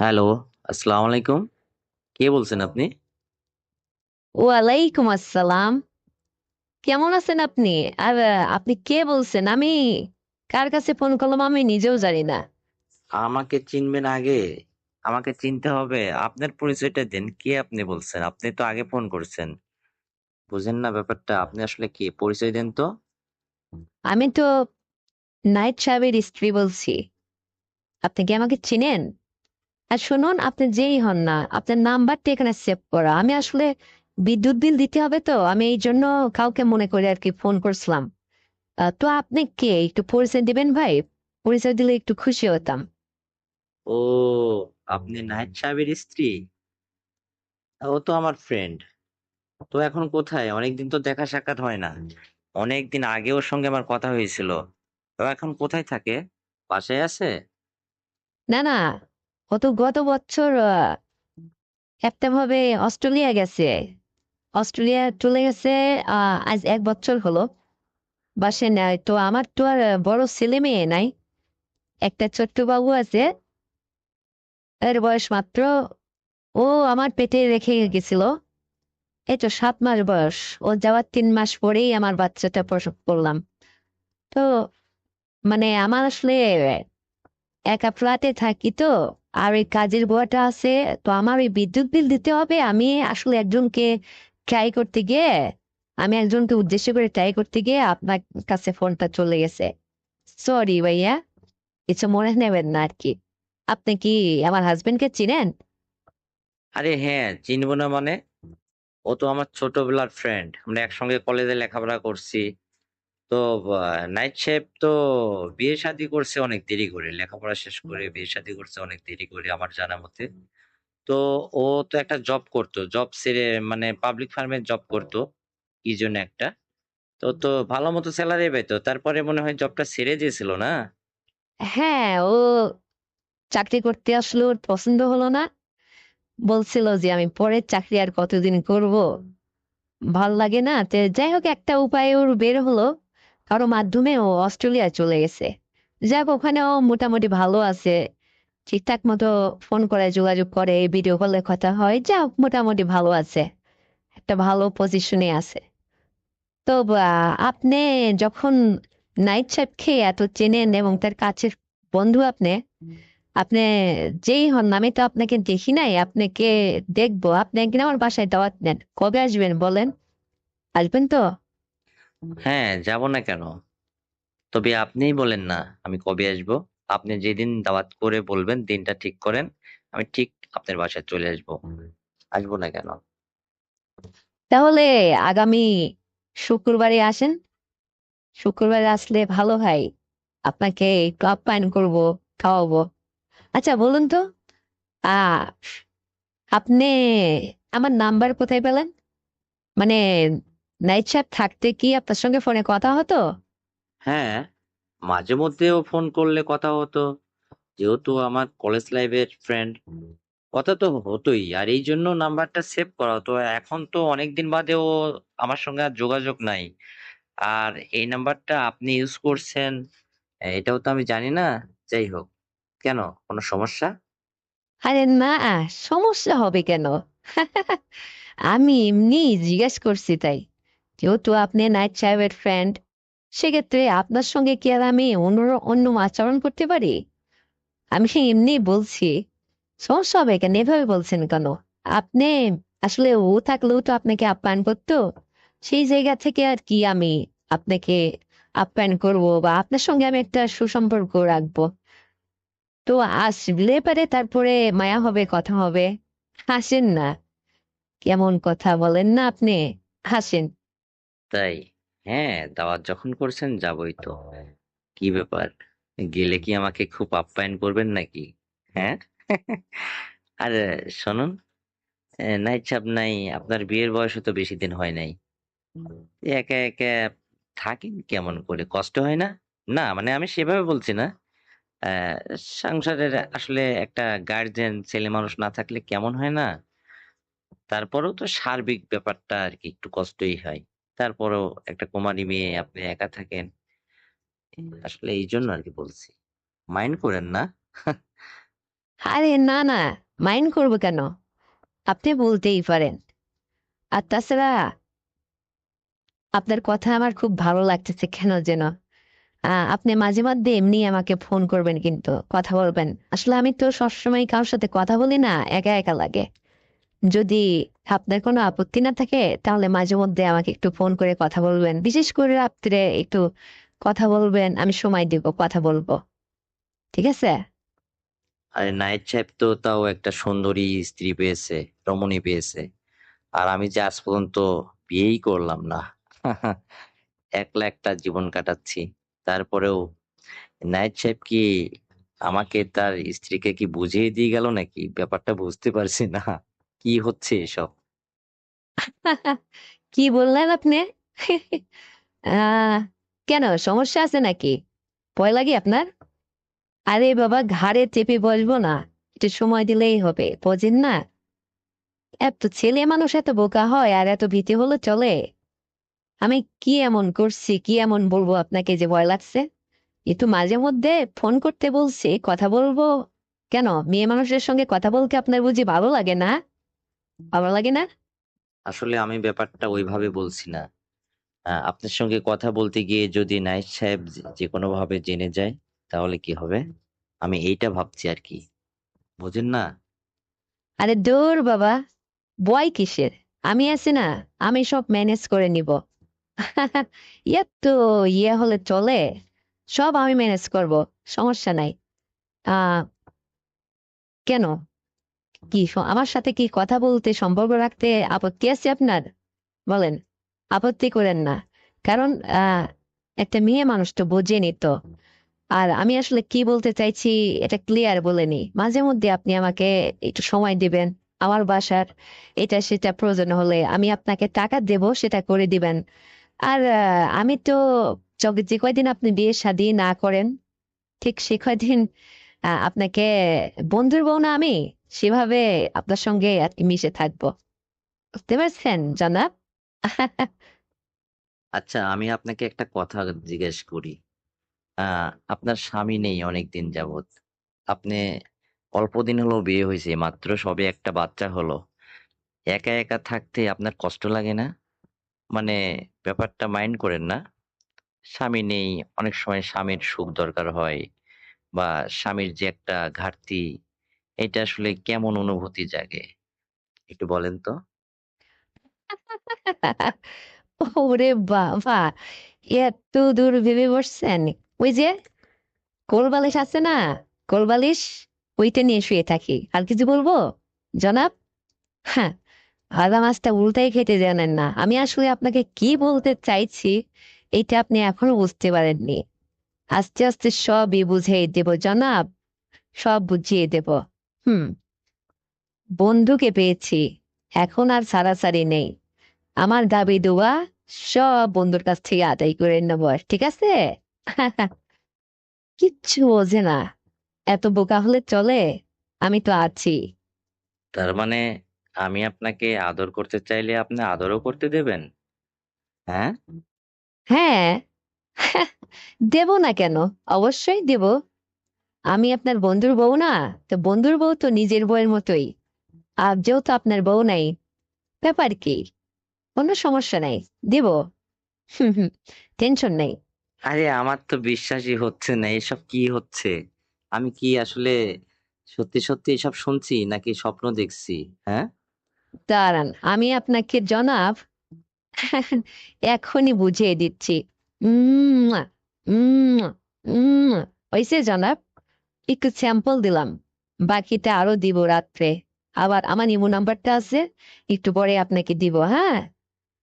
Hello, আসসালামু আলাইকুম। কে বলছেন আপনি? ওয়ালাইকুম আসসালাম। কেমন আছেন আপনি? আর আপনি কে বলছেন? আমি কার কাছে ফোন করলাম আমি নিজেও জানি না। আমাকে চিনবেন আগে? আমাকে চিনতে হবে। আপনার পরিচয়টা দেন। কে আপনি বলছেন? আপনি তো আগে ফোন করছেন। বুঝেন না ব্যাপারটা? আপনি আসলে কে? পরিচয় দেন তো। আমি তো নাইট সাহেবের স্ত্রী বলছি। আপনি কি আমাকে চিনেন? আর শুনুন, আপনি যেই হন না, আপনার নাম্বারটা এখানে সেভ করা। আমি আসলে বিদ্যুৎ বিল দিতে হবে তো, আমি এই জন্য কাউকে মনে করে আরকি ফোন করছিলাম। তো আপনি কে? একটু পরিচয় দিবেন ভাই? পরিচয় দিলে একটু খুশি হতাম। ও, আপনি নাহিদ সাহেবের স্ত্রী? ও তো আমার ফ্রেন্ড। তো এখন কোথায়? অনেকদিন তো দেখা সাক্ষাৎ হয় না। অনেকদিন আগে ওর সঙ্গে আমার কথা হয়েছিল। তো এখন কোথায় থাকে? বাসায় আছে? না, না, ও তো গত বছর একটা ভাবে অস্ট্রেলিয়া গেছে। অস্ট্রেলিয়া চলে গেছে আজ ১ বছর হলো। বাসায় নাই। তো আমার তো আর বড় ছেলে-মেয়ে নাই। একটা ছোট্ট বাবু আছে। এর বয়স মাত্র ও আমার পেটে রেখে গেছিল। এই তো ৭ মাস বয়স। ও যাওয়ার ৩ মাস পরেই আমার বাচ্চাটা প্রসব করলাম। তো মানে আমার আসলে একা ফ্ল্যাটে থাকি তো। আর ওই কাজের বুয়াটা আছে। তো আমার ওই বিদ্যুৎ বিল দিতে হবে। আমি আসলে একজনকে ট্রাই করতে গিয়ে আমি একজনকে উদ্দেশ্য করে ট্রাই করতে গিয়ে আপনার কাছে ফোনটা চলে গেছে। সরি ভাইয়া। কিছু মনে নেবেন না আরকি। আপনি কি আমার হাসব্যান্ডকে চিনেন? আরে হ্যাঁ, চিনব না মানে? ও তো আমার ছোটবেলার ফ্রেন্ড। আমরা একসঙ্গে কলেজে লেখাপড়া করছি। তো নাইট শেফ তো বিয়ে-শাদী করছে অনেক দেরি করে। লেখাপড়া শেষ করে বিয়ে-শাদী করছে অনেক দেরি করে আমার জানা মতে। তো ও তো একটা জব করত। জব ছেড়ে মানে পাবলিক ফার্মে জব করত। কি যেন একটা। তো ভালো মতো সেলারি পেত। তারপরে মনে হয় জবটা ছেড়ে দিয়েছিল না? হ্যাঁ, ও চাকরি করতে আসলে ওর পছন্দ হলো না। বলছিল যে আমি পরের চাকরি আর কতদিন করব। ভাল লাগে না। তো যাই হোক, একটা উপায় ওর বের হলো। কারো মাধ্যমে ও অস্ট্রেলিয়া চলে গেছে। যাক, ওখানেও মোটামুটি ভালো আছে। ঠিকঠাক মতো ফোন করে যোগাযোগ করে, ভিডিও কলে কথা হয়। যাক, মোটামুটি ভালো আছে। একটা ভালো পজিশনে আছে। তো আপনি যখন নাইট শিফটকে এত চেনেন এবং তার কাছের বন্ধু আপনি, আপনি যেই হন না, আমি তো আপনাকে দেখি নাই। আপনাকে দেখবো। আপনি একদিন আমার বাসায় দাওয়াত নেন। কবে আসবেন বলেন? আসবেন তো? হ্যাঁ, যাব না কেন? তবে আপনিই বলেন না আমি কবে আসবো? আপনি যেদিন দাওয়াত করে বলবেন দিনটা ঠিক করেন। আমি ঠিক আপনার বাসায় চলে আসবো। আসবো না কেন? তাহলে আগামী শুক্রবারে আসেন। শুক্রবারে আসলে ভালো হয়। আপনাকে একটু আপ্যায়ন করবো, খাওয়াবো। আচ্ছা বলুন তো, আহ আপনি আমার নাম্বার কোথায় পেলেন? মানে নাইট শিফট থাকতে কি আপনার সঙ্গে ফোনে কথা হতো? হ্যাঁ, মাঝে মধ্যেও ফোন করলে কথা হতো। যেহেতু আমার কলেজ লাইফের ফ্রেন্ড, কথা তো হতই। আর এইজন্য নাম্বারটা সেভ করা হতো। এখন তো অনেকদিন বাদেও আমার সঙ্গে আর যোগাযোগ নাই। আর এই নাম্বারটা আপনি ইউজ করছেন, এটাও তো আমি জানি না। যাই হোক, কেন? কোন সমস্যা? আরে না, সমস্যা হবে কেন? আমি এমনি জিজ্ঞেস করছি তাই। যেহেতু আপনি নাইট সাহেবের ফ্রেন্ড, সেক্ষেত্রে আপনার সঙ্গে কি আর আমি অন্য আচরণ করতে পারি? আমি সে এমনি বলছি। সমস্যা হবে কেন? এভাবে বলছেন কেন? আপনি আসলে ও থাকলেও তো আপনাকে আপ্যায়ন করতো। সেই জায়গা থেকে আর কি আমি আপনাকে আপ্যায়ন করব বা আপনার সঙ্গে আমি একটা সুসম্পর্ক রাখবো। তো আসলে পারে তারপরে মায়া হবে, কথা হবে। হাসেন না। কেমন কথা বলেন না আপনি? হাসেন। তাই? হ্যাঁ, দাওয়াত যখন করছেন যাবোই তো। কি ব্যাপার? গেলে কি আমাকে খুব আপ্যায়ন করবেন নাকি? হ্যাঁ? আর শোনুন, নাইট চাপ নাই। আপনার বিয়ের বয়সও তো বেশি দিন হয় নাই। একা থাকেন কেমন করে? কষ্ট হয় না? না, মানে আমি সেভাবে বলছি না। অ্যা সংসারের আসলে একটা গার্ডিয়ান ছেলেমানুষ না থাকলে কেমন হয় না? তারপরেও তো সার্বিক ব্যাপারটা আরকি একটু কষ্টই হয়। তারপরেও একটা কুমারী মেয়ে, আপনি একা থাকেন। আসলে এইজন্য আরকি বলছি। মাইন্ড করেন না। আরে না না, মাইন্ড করবো কেন? আপনি বলতেই পারেন। আর তাছাড়া আপনার কথা আমার খুব ভালো লাগতেছে কেন যেন। আপনি মাঝে মধ্যে এমনি আমাকে ফোন করবেন, কিন্তু কথা বলবেন। আসলে আমি তো সবসময় কারোর সাথে কথা বলি না, একা একা লাগে। যদি আপনার কোনো আপত্তি না থাকে তাহলে মাঝে মধ্যে আমাকে একটু ফোন করে কথা বলবেন, বিশেষ করে রাত্রে একটু কথা বলবেন, আমি সময় দিব, কথা বলবো। ঠিক আছে? আরে নায়েব সাহেব তো তাও একটা সুন্দরী স্ত্রী পেয়েছে, রমণী পেয়েছে। আর আমি যে আজ পর্যন্ত বিয়েই করলাম না। একলা একটা জীবন কাটাচ্ছি। তারপরেও নায়েব সাহেব কি আমাকে তার স্ত্রীকে কি বুঝিয়ে দিয়ে গেল নাকি? ব্যাপারটা বুঝতে পারছি না। কি হচ্ছে এসব? কি বললেন আপনি? আহ কেন, সমস্যা আছে নাকি? ভয় লাগে আপনার? আরে বাবা, ঘাড়ে চেপে বসবো না, একটু সময় দিলেই হবে, বোঝেন না? এত ছেলে মানুষ এত বোকা হয় আর এত ভীতি হলে চলে? আমি কি এমন করছি, কি এমন বলবো আপনাকে যে ভয় লাগছে? একটু মাঝে মধ্যে ফোন করতে বলছি, কথা বলবো। কেন, মেয়ে মানুষের সঙ্গে কথা বলতে আপনার বুঝি ভালো লাগে না? ভালো লাগে না? আসলে আমি ব্যাপারটা ওইভাবে বলছি না। আপনার সঙ্গে কথা বলতে গিয়ে যদি নায়েব সাহেব যেকোনোভাবে জেনে যায়, তাহলে কি হবে? আমি এইটা ভাবছি আরকি। বুঝেন না? আরে দূর বাবা, ভয় কিসের? আমি আছি না, আমি সব ম্যানেজ করে নিব। তো হলে চলে, সব আমি ম্যানেজ করব, সমস্যা নাই। আহ কেন, আমার সাথে কি কথা বলতে, সম্পর্ক রাখতে আপত্তি আছে আপনার? বলেন, আপত্তি করেন না। কারণ একটা মেয়ে মানুষ তো বোঝেনি তো। আর আমি আসলে কি বলতে চাইছি এটা ক্লিয়ার বলে নি। মাঝে মধ্যে আপনি আমাকে একটু সময় দিবেন, আমার বাসার এটা সেটা প্রয়োজন হলে আমি আপনাকে টাকা দেব, সেটা করে দিবেন। আর আমি তো যে কয়দিন আপনি বিয়ে শাদী না করেন, ঠিক সে কয়দিন আপনাকে বন্ধুর বউ না আমি, সেভাবে আপনার সঙ্গে আর কি মিশে থাকবো। বুঝতে পারছেন জনাব? আচ্ছা, আমি আপনাকে একটা কথা জিজ্ঞেস করি। আ আপনার স্বামী নেই অনেকদিন যাবৎ। আপনি অল্প দিন হলো বিয়ে হইছে মাত্র, সবে একটা বাচ্চা হলো। একা, একা থাকতে আপনার কষ্ট লাগে না? মানে ব্যাপারটা মাইন্ড করেন না? স্বামী নেই, অনেক সময় স্বামীর সুখ দরকার হয় বা স্বামীর যে একটা ঘাটতি, এটা আসলে কেমন অনুভূতি জাগে? একটু বলেন তো? ওরে বাবা, এত দূর ভেবে বসছেন? ওই যে কোলবালিশ আছে না, কোলবালিশ, ওইটা নিয়ে শুয়ে থাকি। আর কিছু বলবো জনাব? হ্যাঁ, ভাজা মাছটা উল্টাই খেতে জানেন না। আমি আসলে আপনাকে কি বলতে চাইছি এটা আপনি এখনো বুঝতে পারেননি। আস্তে আস্তে সবই বুঝিয়ে দেব জনাব, সব বুঝিয়ে দেব। হুম, বন্ধুকে পেয়েছি, এখন আর ছাড়াছাড়ি নেই। আমার দাবি দেওয়া সব বন্ধুর কাছ থেকে আদায় করে নেব, ঠিক আছে? কিচ্ছু বোঝে না, এত বোকা হলে চলে? আমি তো আছি। তার মানে আমি আপনাকে আদর করতে চাইলে আপনি আদরও করতে দেবেন? হ্যাঁ? হ্যাঁ, দেব না কেন, অবশ্যই দেব। আমি আপনার বন্ধুর বউ না? তো বন্ধুর বউ তো নিজের বউয়ের মতোই। আর যেহেতু আপনার বউ নাই, ব্যাপার কি, কোনো সমস্যা নাই, দেব। হুম হুম, টেনশন নেই। আরে আমার তো বিশ্বাসই হচ্ছে না। এসব কি হচ্ছে? আমি কি আসলে সত্যি, সত্যি এসব শুনছি নাকি স্বপ্ন দেখছি? হ্যাঁ? দাঁড়ান, আমি আপনাকে জনাব এখনই বুঝিয়ে দিচ্ছি। উম উম উম হয়েছে জনাব, একটু স্যাম্পল দিলাম, বাকিটা আরো দিব রাত্রে। আবার আমার ইমো নাম্বারটা আছে, একটু পরে আপনাকে দিব, হ্যাঁ?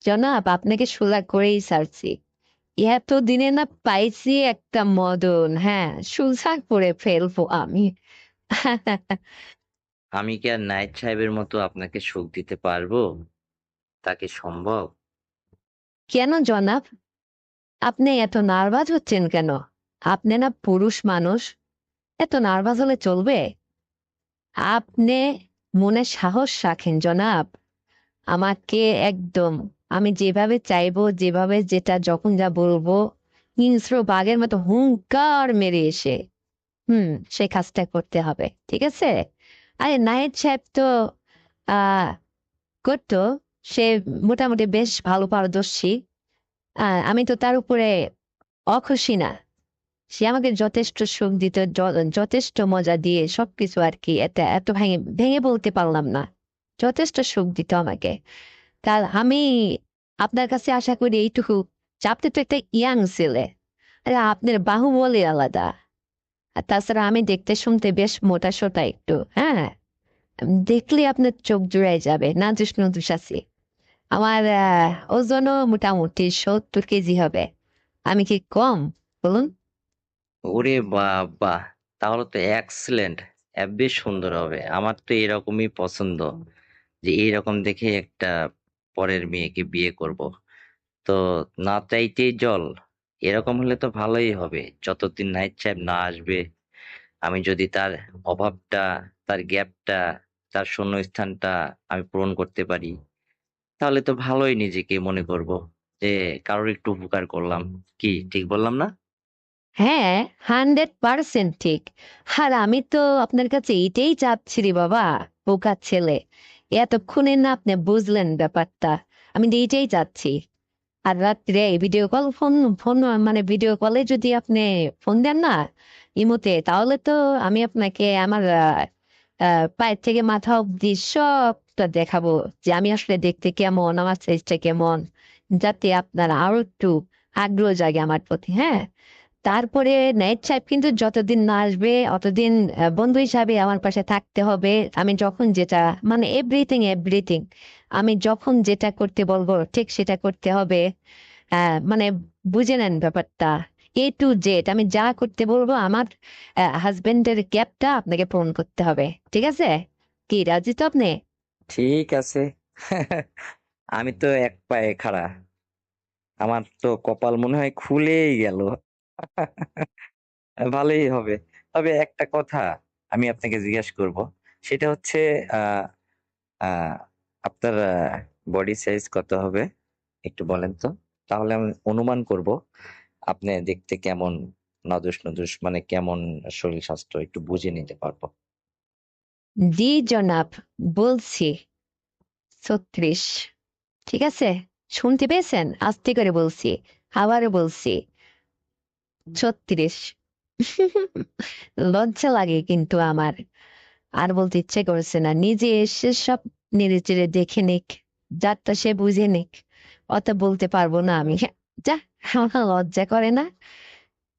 জনাব, আপনাকে সোজা করেই ছাড়ছি। এত দিনে না পাইছি একটা মদন, হ্যাঁ, সোজা করে ফেলবো আমি। আমি কি আর নায়েব সাহেবের মতো আপনাকে সুখ দিতে পারবো? তা কি সম্ভব? কেন জনাব, আপনি এত নার্ভাস হচ্ছেন কেন? আপনি না পুরুষ মানুষ, এত নার্ভাস হলে চলবে? আপনি মনে সাহস রাখেন জনাব, আমাকে একদম, আমি যেভাবে চাইবো, যেভাবে যেটা যখন যা বলবো, হিংস্র বাঘের মতো হুঙ্কার মেরে এসে সেই কাজটা করতে হবে, ঠিক আছে? আরে নায়েব সাহেব তো আহ করতো, সে মোটামুটি বেশ ভালো পারদর্শী। আমি তো তার উপরে অখুশি না। সে আমাকে যথেষ্ট সুখ দিত, যথেষ্ট মজা দিয়ে সবকিছু আর কি, এটা এত ভেঙে ভেঙে বলতে পারলাম না। যথেষ্ট সুখ দিত আমাকে। কাল আমি আপনার কাছে আশা করি এইটুকু, যে আপনি তো একটা ইয়াং ছেলে। আরে আপনার বাহুবলই আলাদা। আর তাছাড়া আমি দেখতে শুনতে বেশ মোটা সোটা একটু, হ্যাঁ। দেখলে আপনার চোখ জুড়াই যাবে, না জিষ্ণু দুশাসি। আমার ওজনও মোটামুটি 70 কেজি হবে। আমি কি কম, বলুন? ওরে বাবা, তাহলে তো এক্সেলেন্ট, বেশ সুন্দর হবে। আমার তো এরকমই পছন্দ, যে এইরকম দেখে একটা পরের মেয়েকে বিয়ে করব। তো না চাইতেই জল, এরকম হলে তো ভালোই হবে। যতদিন নাইট সাহেব না আসবে, আমি যদি তার অভাবটা, তার গ্যাপটা, তার শূন্যস্থানটা আমি পূরণ করতে পারি, তাহলে তো ভালোই নিজেকে মনে করব যে কারোর একটু উপকার করলাম। কি ঠিক বললাম না? হ্যাঁ, 100% ঠিক। আর আমি তো আপনার কাছে এটাই চাচ্ছি রে বাবা, বোকা ছেলে। এতক্ষণে না আপনি বুঝলেন ব্যাপারটা। আমি তো এইটাই চাচ্ছি। আর রাত্রে ভিডিও কল, ফোন ফোন মানে ভিডিও কলে যদি আপনি ফোন দেন না ইমুতে, তাহলে তো আমি আপনাকে আমার পায়ের থেকে মাথা অব্দি সবটা দেখাবো, যে আমি আসলে দেখতে কেমন, আমার সাইজটা কেমন, যাতে আপনার আরো একটু আগ্রহ জাগে আমার প্রতি, হ্যাঁ। তারপরে নাইট সাহেব কিন্তু যতদিন না আসবে অতদিন বন্ধু হিসাবে আমার পাশে থাকতে হবে। আমি যখন যেটা, মানে এভরিথিং এভরিথিং, আমি যখন যেটা করতে বলবো ঠিক সেটা করতে হবে। মানে বুঝে নেন ব্যাপারটা। A to Z আমি যা করতে বলবো, আমার হাজবেন্ডের গ্যাপটা আপনাকে পূরণ করতে হবে, ঠিক আছে? কি রাজি তো আপনি? ঠিক আছে। আমি তো এক পায়ে খাড়া, আমার তো কপাল মনে হয় খুলেই গেল। ভালোই হবে। তবে একটা কথা আমি আপনাকে জিজ্ঞেস করব, সেটা হচ্ছে আহ আহ আপনার বডি সাইজ কত হবে একটু বলেন তো, তাহলে আমি অনুমান করব আপনি দেখতে কেমন, নদুস নদুস মানে কেমন শরীর স্বাস্থ্য একটু বুঝে নিতে পারবো। জি জনাব, বলছি 36। ঠিক আছে? শুনতে পেয়েছেন? আস্তে করে বলছি, আবারও বলছি 36। লজ্জা লাগে কিন্তু আমার, আর বলতে ইচ্ছে করছে না। নিজে এসে সব নেড়ে চেড়ে দেখে নিক, যারটা সে বুঝে নিক। অত বলতে পারবো না আমি। যা, আমার লজ্জা করে না,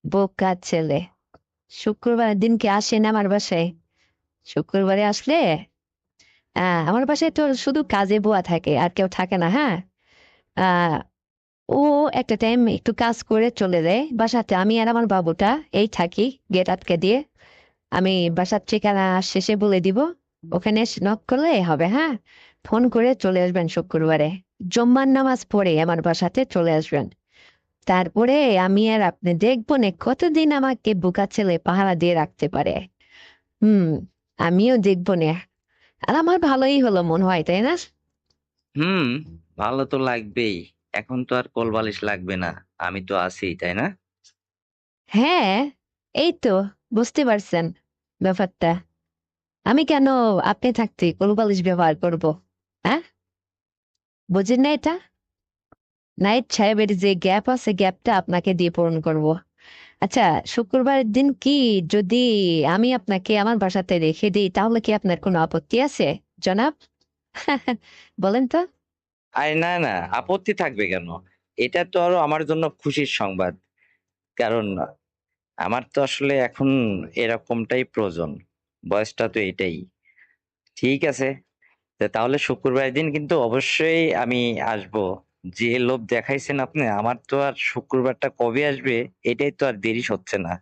বোকা ছেলে। শুক্রবার দিনকে আসেন আমার বাসায়। শুক্রবারে আসলে আমার বাসায় তো শুধু কাজে বুয়া থাকে, আর কেউ থাকে না, হ্যাঁ। আহ ও একটা টাইম একটু কাজ করে চলে যায় বাসাতে, আমি আর আমার বাবুটা এই থাকি গেট আটকে দিয়ে। আমি বাসার ঠিকানা শেষে বলে দিব, ওখানে নক করলে হবে, হ্যাঁ। ফোন করে চলে আসবেন শুক্রবারে, জুম্মার নামাজ পড়ে আমার বাসাতে চলে আসবেন। তারপরে আমি আর আপনি দেখবো না কতদিন আমাকে বোকা ছেলে পাহারা দিয়ে রাখতে পারে। হুম, আমিও দেখবো না। আর আমার ভালোই হলো মনে হয়, তাই না? হুম, ভালো তো লাগবেই। এখন তো আর কোল বালিশ লাগবে না, আমি তো আছি, তাই না? হ্যাঁ, এই তো, বুঝতে পারছেন ব্যাপারটা। আমি কেন আপনি থাকতে কোলবালিশ ব্যবহার করব, হ্যাঁ? বুঝেন না এটা? নাইট সাহেবের যে গ্যাপ আছে, গ্যাপটা আপনাকে দিয়ে পূরণ করব। আচ্ছা, শুক্রবারের দিন কি যদি আমি আপনাকে আমার বাসাতে রেখে দিই, তাহলে কি আপনার কোনো আপত্তি আছে, জনাব? বলেন তো। আরে না না, আপত্তি থাকবে কেন? এটা তো আরো আমার জন্য খুশির সংবাদ। কারণ আমার তো আসলে এখন এরকমটাই প্রয়োজন, বয়সটা তো এটাই। ঠিক আছে, তাহলে শুক্রবার দিন কিন্তু অবশ্যই আমি আসবো। যে লোভ দেখাইছেন আপনি, আমার তো আর শুক্রবারটা কবে আসবে এটাই তো আর দেরি হচ্ছে না।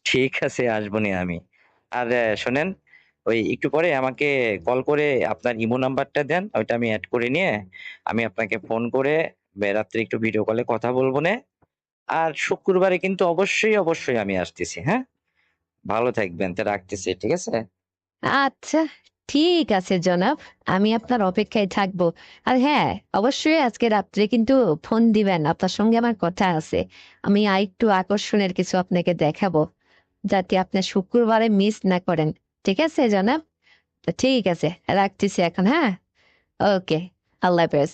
ঠিক আছে, আসবো নি আমি। আর শোনেন, ওই একটু পরে আমাকে কল করে আপনার ইমো নাম্বারটা দেন, ওইটা আমি অ্যাড করে নিয়ে আমি আপনাকে ফোন করে রাত্রে একটু ভিডিও কলে কথা বলবো নে। আর শুক্রবারে কিন্তু অবশ্যই অবশ্যই আমি আসতেছি, হ্যাঁ। ভালো থাকবেন, তা রাখতেছি, ঠিক আছে? আচ্ছা, ঠিক আছে জনাব, আমি আপনার অপেক্ষায় থাকবো। আর হ্যাঁ, অবশ্যই আজকে রাত্রে কিন্তু ফোন দিবেন, আপনার সঙ্গে আমার কথা আছে। আমি আরেকটু আকর্ষণের কিছু আপনাকে দেখাবো। যাতে আপনার শুক্রবারে মিস না করেন। ঠিক আছে জনাব? তো ঠিক আছে, রাখতেছি এখন, হ্যাঁ? ওকে, আল্লাহ হাফেজ।